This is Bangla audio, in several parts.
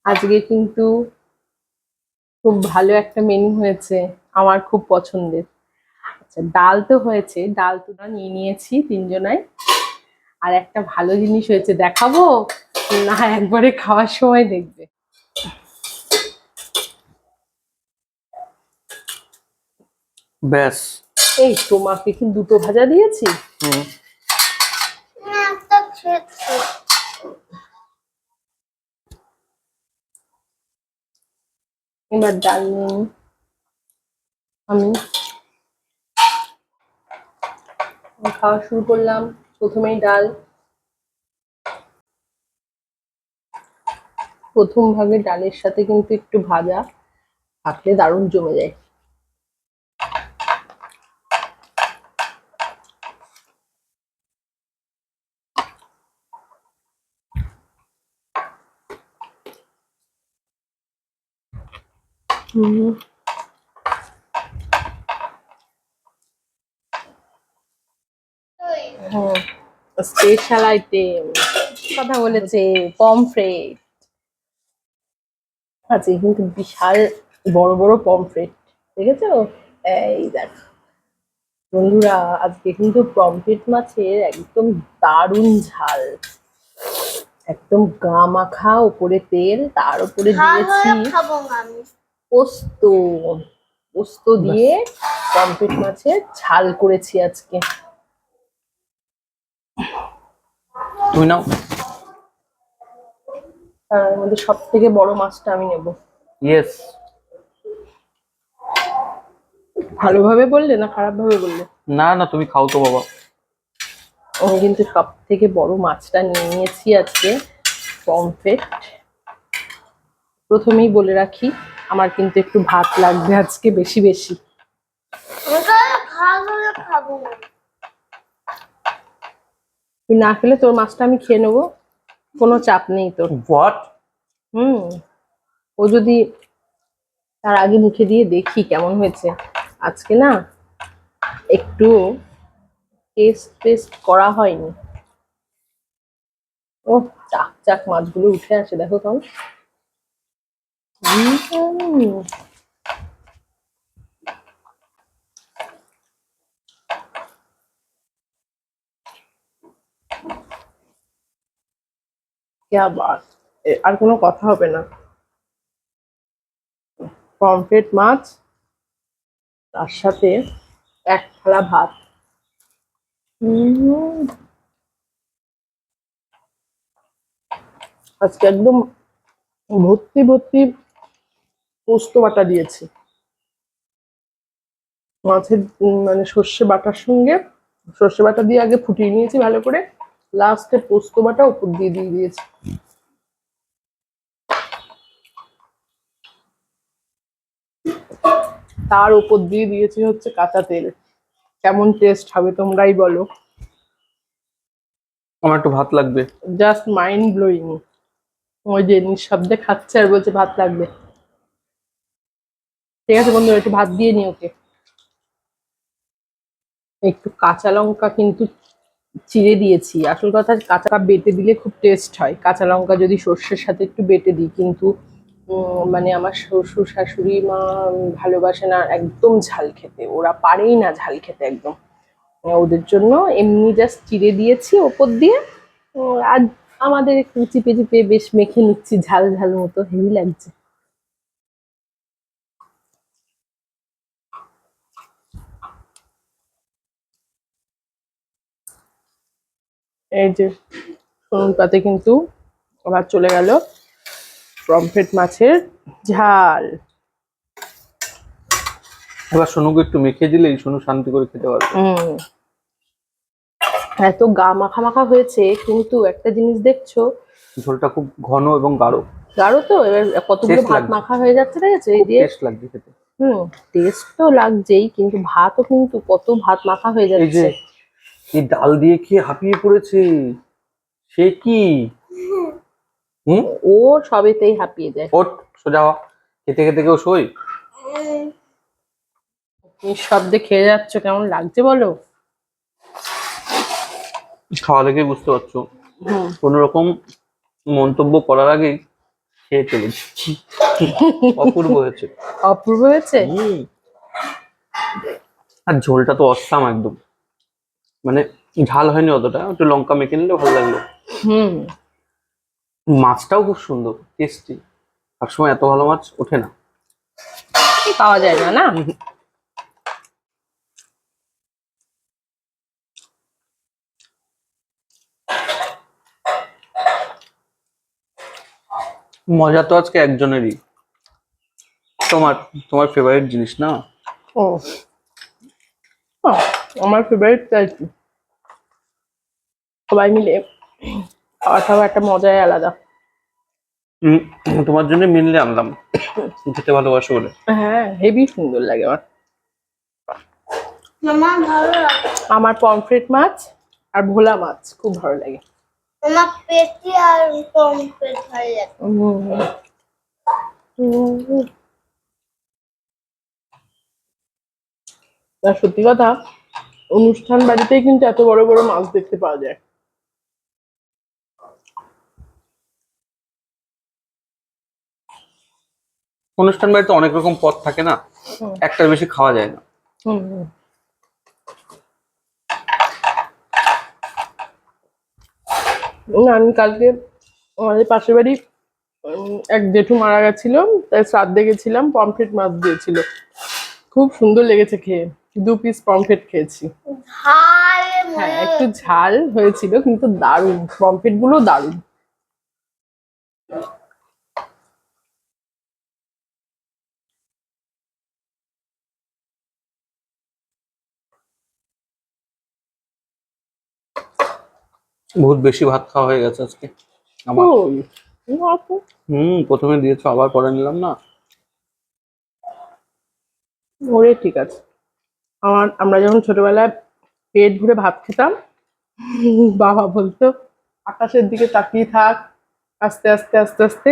আজকে কিন্তু খুব ভালো একটা মেনু হয়েছে, আমার খুব পছন্দের। আচ্ছা, ডাল তো হয়েছে, ডাল তো নিয়ে নিয়েছি তিনজনায়। আর একটা ভালো জিনিস হয়েছে, দেখাবো না একবারে খাওয়ার সময় দেখবে। ব্যাস, এই তোমাকে কি দুটো ভাজা দিয়েছি? এবার ডাল নিয়ে আমি খাওয়া শুরু করলাম। প্রথমেই ডাল, প্রথম ভাগে ডালের সাথে কিন্তু একটু ভাজা থাকলে দারুণ জমে যায়। স্পেশাল আইটেম কথা বলেছে, পমফ্রেট। আছে কিন্তু বিশাল বড় বড় পমফ্রেট, দেখেছো? এই দেখো বন্ধুরা, আজকে কিন্তু পমফ্রেট মাছের একদম দারুণ ঝাল, একদম গা মাখা, উপরে তেল, তার উপরে দিয়েছি পোস্ত। পোস্ত দিয়ে পমফ্রেট মাছের ঝাল করেছি আজকে। তুমি নাও। তার মধ্যে সব থেকে বড় মাছটা আমি নেব। ইয়েস। ভালোভাবে বললে না খারাপ ভাবে বললে? না না, তুমি খাও তো বাবা। আমি কিন্তু সব থেকে বড় মাছটা নিয়ে নিয়েছি আজকে, পমফ্রেট। প্রথমেই বলে রাখি, আমার কিন্তু একটু ভাত লাগবে আজকে বেশি বেশি। তুই না খেলে তোর মাছটা আমি খেয়ে নেবো, কোনো চাপ নেই তোর। হোয়াট? ও যদি তার আগে মুখে দিয়ে দেখি কেমন হয়েছে। আজকে না একটু টেস্ট করা হয়নি। ও চাক চাক মাছগুলো উঠে আসে, দেখো কেমন। আর কোনো কথা হবে না। পমফ্রেট মাছ, তার সাথে এক থালা ভাত। আজকে একদম ভর্তি ভর্তি পোস্ত বাটা দিয়েছি মাছের, মানে সর্ষে বাটার সঙ্গে। সর্ষে বাটা দিয়ে আগে ফুটিয়ে নিয়েছি ভালো করে, লাস্টে পোস্ত বাটা উপর দিয়ে দিয়েছি। তার উপর দিয়ে দিয়েছি হচ্ছে কাঁচা তেল। কেমন টেস্ট হবে তোমরাই বলো। আমার একটু ভাত লাগবে। Just mind blowing. ওই যে নিঃশব্দে খাচ্ছে আর বলছে ভাত লাগবে। ঠিক আছে বন্ধুরা, একটু ভাত দিয়ে নি ওকে। একটু কাঁচা লঙ্কা কিন্তু চিড়ে দিয়েছি। আসল কথা, কাঁচা বেটে দিলে খুব টেস্ট হয়। কাঁচা লঙ্কা যদি সর্ষের সাথে একটু বেটে দিই, কিন্তু মানে আমার শ্বশুর শাশুড়ি মা ভালোবাসে না একদম ঝাল খেতে, ওরা পারেই না ঝাল খেতে একদম। ওদের জন্য এমনি জাস্ট চিড়ে দিয়েছি ওপর দিয়ে। আর আমাদের একটু চিপে চিপে বেশ মেখে নিচ্ছি, ঝাল ঝাল মতো, হেভি লাগছে। এই যে ফোড়ন পাতে কিন্তু আবার চলে গেল পমফ্রেট মাছের ঝাল। এবার সোনুকে একটু মেখে দিলেই সোনু শান্তি করে খেতে পারবে। এত গা মাখা মাখা হয়েছে, কিন্তু একটা জিনিস দেখছো, ঝোলটা খুব ঘন এবং গাঢ়। গাঢ় তো, এবার কতগুলো ভাত মাখা হয়ে যাচ্ছে, ঠিক আছে? এই দিয়ে টেস্ট লাগছে খেতে। টেস্ট তো লাগছেই, কিন্তু ভাতও কিন্তু কত ভাত মাখা হয়ে যাচ্ছে। এই যে এই ডাল দিয়ে খেয়ে হাঁপিয়ে পড়েছে সে কি। ও সবেতেই হাঁপিয়ে যায়। ওঠ, সোজা হ। খেতে খেতে কেউ শোয়? নিঃশব্দে খেয়ে যাচ্ছ, কেমন লাগছে বলো? খাওয়া দেখে বুঝতে পারছো। কোন রকম মন্তব্য করার আগে খেয়ে চলেছি। অপূর্ব হয়েছে। অপূর্ব হয়েছে। হুম। আর ঝোলটা তো অসাম একদম, মানে ঝাল হয়নি অতটা, একটু লঙ্কা মেখে নিলে ভালো লাগলো। হুম। মাছটাও খুব সুন্দর, টেস্টি। সবসময় এত ভালো মাছ ওঠে না। পাওয়া যায় না না। হুম। মজা তো আজকে একজনেরই, তোমার তোমার ফেভারিট জিনিস না। ও, ও, আমার ফেভারিট তাই কি। সবাই মিলে খাওয়াটাও একটা মজাই আলাদা। উম, তোমার জন্য মেনলি আনলাম, খেতে ভালোবাসো বলে। হ্যাঁ, হেভি সুন্দর লাগে আমার। আমার ভালো লাগে। আমার পমফ্রেট মাছ আর ভোলা মাছ খুব ভালো লাগে। আমার পেটি আর পমফ্রেট ভালো লাগে। আর সত্যি কথা, অনুষ্ঠান বাড়িতেই কিন্তু এত বড় বড় মাছ দেখতে পাওয়া যায়। অনুষ্ঠান বাড়িতে অনেক রকম পদ থাকে না, হুম। একটার বেশি খাওয়া যায় না। হুম, হুম। আমি কালকে আমাদের পাশের বাড়ি এক জেঠু মারা গেছিল, তাই শ্রাদ্ধে গেছিলাম, পমফ্রেট মাছ দিয়েছিল। খুব সুন্দর লেগেছে খেয়ে। 2 পিস পমফ্রেট খেয়েছি। ঝাল হ্যাঁ, মনে একটু ঝাল হয়েছিল কিন্তু দারুণ, পমফ্রেট গুলো দারুণ। বহুত বেশি ভাত খাওয়া হয়ে গেছে আজকে আমার। ওই, অল্প। প্রথমে দিয়েছো, আবার পরে নিলাম না। ওরে ঠিক আছে। আমরা যখন ছোটবেলায় পেট ভরে ভাত খেতাম, বাবা বলতো আকাশের দিকে তাকিয়ে থাক, আস্তে আস্তে আস্তে আস্তে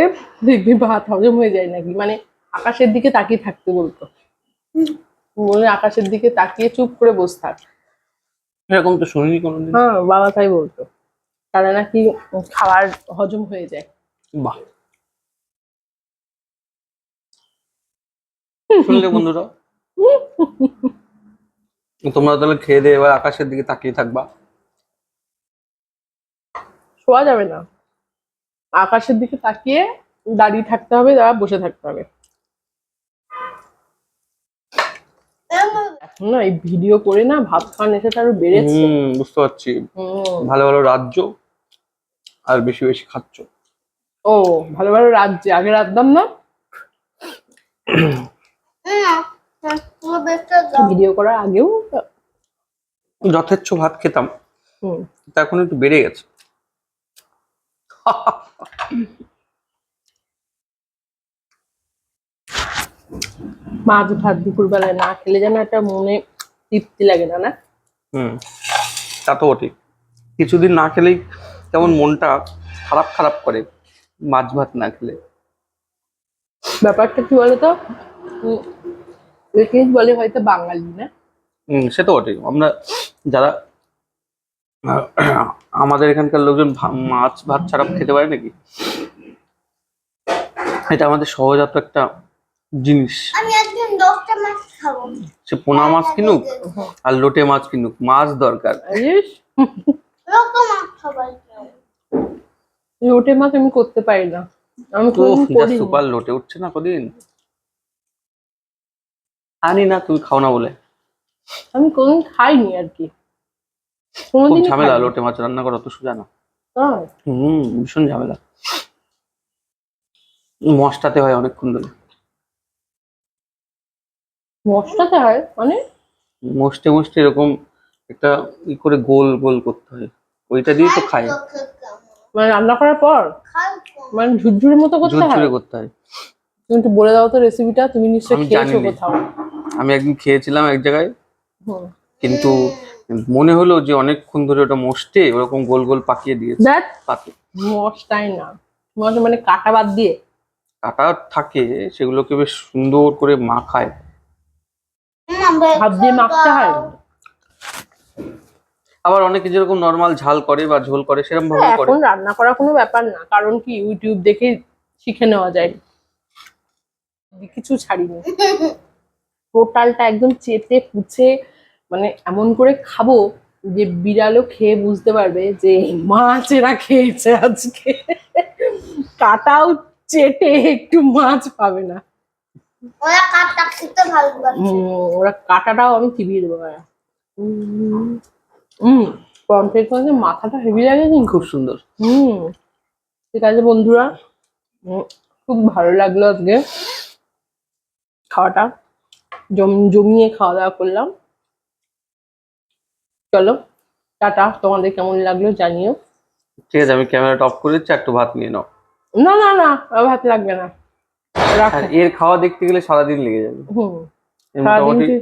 দেখবি ভাত হজম হয়ে যায় নাকি, মানে আকাশের দিকে তাকিয়ে থাকতে বলতো। বলে আকাশের দিকে তাকিয়ে চুপ করে বসে থাক। এরকম তো শুনিনি কোনোদিন। হ্যাঁ, বাবা তাই বলতো, তাহলে নাকি খাবার হজম হয়ে যায়। বাহ, শুনলে বন্ধুরা, তোমরা তাহলে খেয়ে দিয়ে এবার আকাশের দিকে তাকিয়ে থাকবা। শোয়া যাবে না, আকাশের দিকে তাকিয়ে দাঁড়িয়ে থাকতে হবে, বসে থাকতে হবে। এখন না এই ভিডিও করে না ভাত খাওয়ার নেশাটা আরো বেড়েছে। বুঝতে পারছি, হুম। ভালো ভালো রাজ্য আর বেশি বেশি খাচ্ছ। ও, ভালো ভালো রাঁধছে, আগে রাঁধতাম না। পুরো বেশটা দাও। ভিডিও করার আগেও। যথেচ্ছ ভাত খেতাম, হুম। তা এখন একটু বেড়ে গেছে। মাছ ভাত দুপুর বেলায় না খেলে যেন একটা মনে তৃপ্তি লাগে না, না। হুম, তা তো বটে। কিছুদিন না খেলেই কেমন মনটা খারাপ খারাপ করে, মাছ ভাত না খেলে। ব্যাপারটা কি বলতো, উম, জিনিস বলে হয়তো বাঙালি না। সে তো বটেই। আমরা যারা আমাদের এখানকার লোকজন মাছ ভাত ছাড়া খেতে পারে নাকি? এটা আমাদের সহজাত একটা জিনিস। আমি একদিন 10টা মাছ খাবো। সে পোনা মাছ কিনুক আর লোটে মাছ কিনুক, মাছ দরকার। ইস, লোক মাছ খাবার জন্য। লোটে মাছ আমি করতে পারি না, আমি ও, কোনোদিন যা করিনি। সুপার লোটে উঠছে না কদিন। আনি না, তুমি খাও না বলে। আমি কোনোদিন খাইনি আর কি, খুব কোনোদিনই ঝামেলা খাইনি। লোটে মাছ রান্না করা, অত সোজা না। হ্যাঁ, ভীষণ ঝামেলা। মশটাতে হয় অনেকক্ষণ ধরে। মশলাতে হয় মানে? মশটে মশটে এরকম একটা ই করে গোল গোল করতে হয়, ওইটা দিয়ে তো খায়। মানে রান্না করার পর মানে ঝুরঝুরের মতো করতে ঝুরঝুরে হয়? করতে হয়। তুমি একটু বলে দাও তো রেসিপিটা, তুমি নিশ্চয়ই আমি খেয়েছো জানি না, কোথাও। আমি একদিন খেয়েছিলাম এক জায়গায়, হুম। কিন্তু মনে হলো যে অনেকক্ষণ ধরে ওটা মশটে ওরকম গোল গোল পাকিয়ে দিয়েছে দ্যাট পাতে। মশটাই না, মশলা মানে কাটা বাদ দিয়ে। কাটা থাকে, সেগুলোকে বেশ সুন্দর করে মাখায়। হাত দিয়ে মাখতে হয়। আবার অনেকে যেরকম নর্মাল ঝাল করে বা ঝোল করে সেরকম ভাবে করে। এখন রান্না করা কোনো ব্যাপার না, কারণ কি ইউটিউব দেখে শিখে নেওয়া যায়। কিছু ছাড়িনি, টোটালটা একদম চেটে পুছে মানে এমন করে খাবো যে বিড়ালও খেয়ে বুঝতে পারবে যে মাছ এরা খেয়েছে আজকে। কাটাও চেটে একটু মাছ পাবে না। ওরা কাটা খেতে ভালোবাসে। ওরা কাটাটাও আমি চিবিয়ে দেবো। হম পমফ্রেট মানে মাথাটা হেভি লাগে কিন্তু। খুব সুন্দর। ঠিক আছে বন্ধুরা, খুব ভালো লাগলো আজকে খাওয়াটা, জমিয়ে খাওয়া দাওয়া করলাম। চলো টাটা, তোমাদের কেমন লাগলো জানিও। ঠিক আছে, আমি ক্যামেরাটা অফ করে দিচ্ছি, একটু ভাত নিয়ে নাও। না না না, আর ভাত লাগবে না, আর রাখো। এর খাওয়া দেখতে গেলে সারাদিন লেগে যাবে। হুম, এর সারাদিন মোটামুটি